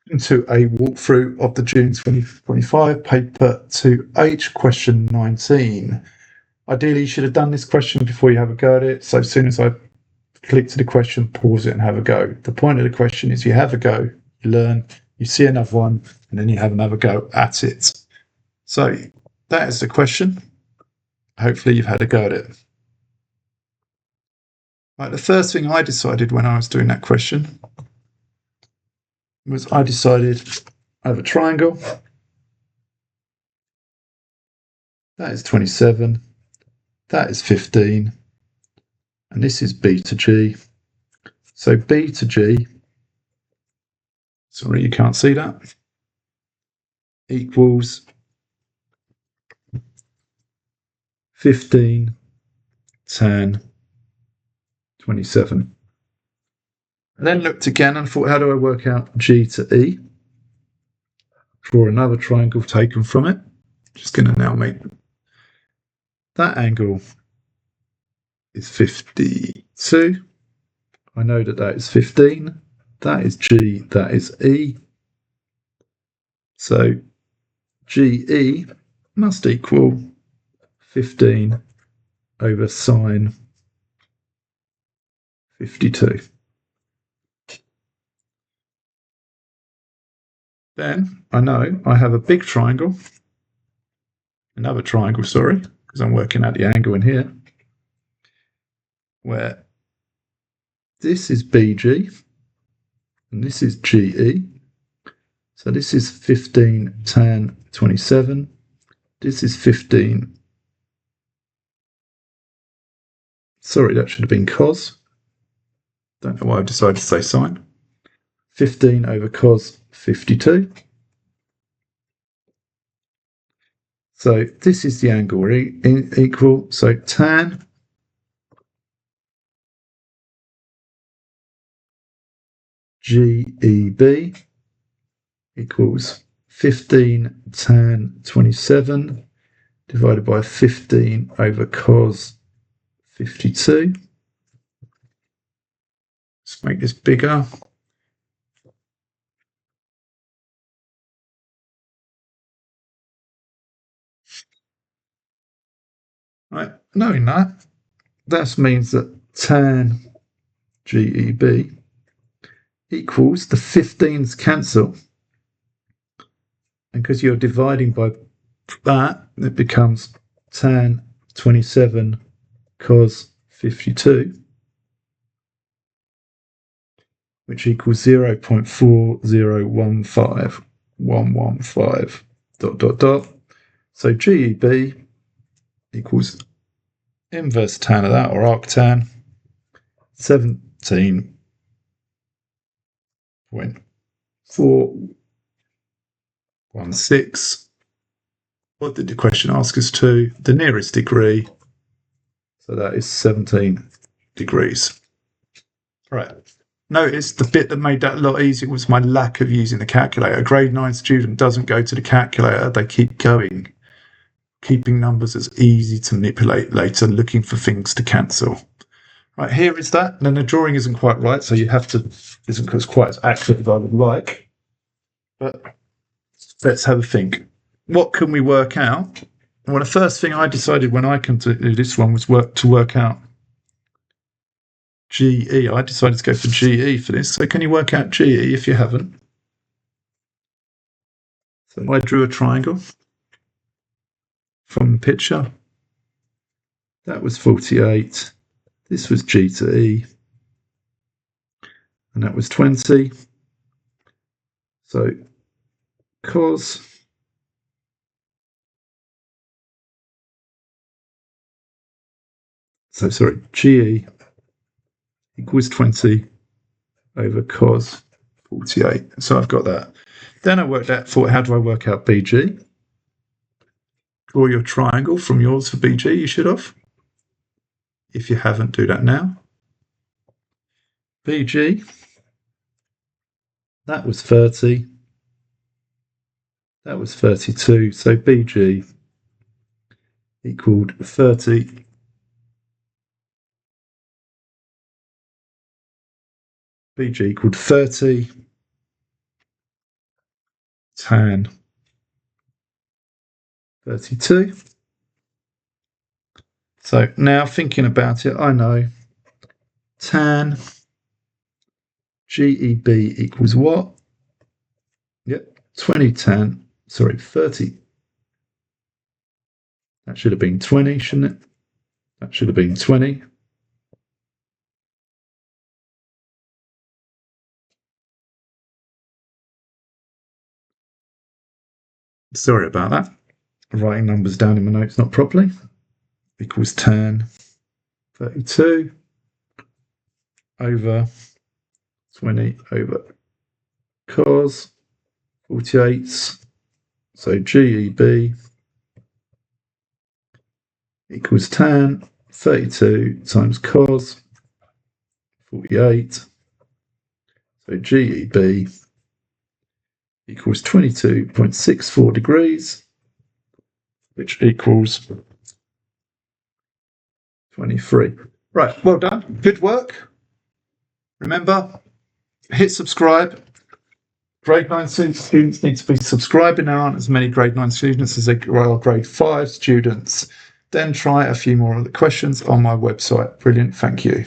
Into a walkthrough of the June 2025 paper 2H question 19. Ideally, you should have done this question before you have a go at it. So as soon as I click to the question, pause it and have a go. The point of the question is you have a go, you learn, you see another one, and then you have another go at it. So that is the question. Hopefully you've had a go at it. Right, the first thing I decided when I was doing that question was I decided I have a triangle. That is 27. That is 15. And this is B to G. So B to G, sorry, you can't see that, equals 15, 10, 27. And then looked again and thought, how do I work out G to E? Draw another triangle taken from it. Just going to now make that angle is 52. I know that that is 15. That is G, that is E. So GE must equal 15 over sine 52. Then I know I have a big triangle, another triangle, sorry, because I'm working out the angle in here, where this is BG and this is GE. So this is 15 tan 27. This is 15. Sorry, that should have been cos. Don't know why I've decided to say sine. 15 over cos 52. So this is the angle we're equal. So tan GEB equals 15 tan 27 divided by 15 over cos 52. Let's make this bigger. Right, knowing that, that means that tan GEB equals the 15s cancel. And because you're dividing by that, it becomes tan 27 cos 52, which equals 0.4015115 ... So GEB equals inverse tan of that, or arctan, 17.416. What did the question ask us to? The nearest degree. So that is 17 degrees. Right. Notice the bit that made that a lot easier was my lack of using the calculator. A grade 9 student doesn't go to the calculator. They keep going, keeping numbers as easy to manipulate later, looking for things to cancel. Right, here is that. Then the drawing isn't quite right, so you have to, isn't quite as accurate as I would like. But let's have a think. What can we work out? Well, the first thing I decided when I came to do this one was to work out GE. I decided to go for GE for this. So can you work out GE if you haven't? So I drew a triangle from the picture. That was 48. This was G to E. And that was 20. So cos GE equals 20 over cos 48. So I've got that. Then I worked out, thought, how do I work out BG? Draw your triangle from yours for BG, you should have. If you haven't, do that now. BG, that was 30. That was 32. So BG equaled 30. BG equaled 30 tan 32. So now thinking about it, I know tan GEB equals what? Yep, 30. That should have been 20, shouldn't it? That should have been 20. Sorry about that. Writing numbers down in my notes not properly. Equals tan 32 over 20 over cos 48. So GEB equals tan 32 times cos 48. So GEB equals 22.64 degrees, which equals 23. Right, well done. Good work. Remember, hit subscribe. Grade 9 students need to be subscribing. There aren't as many grade 9 students as there are grade 5 students. Then try a few more of the questions on my website. Brilliant. Thank you.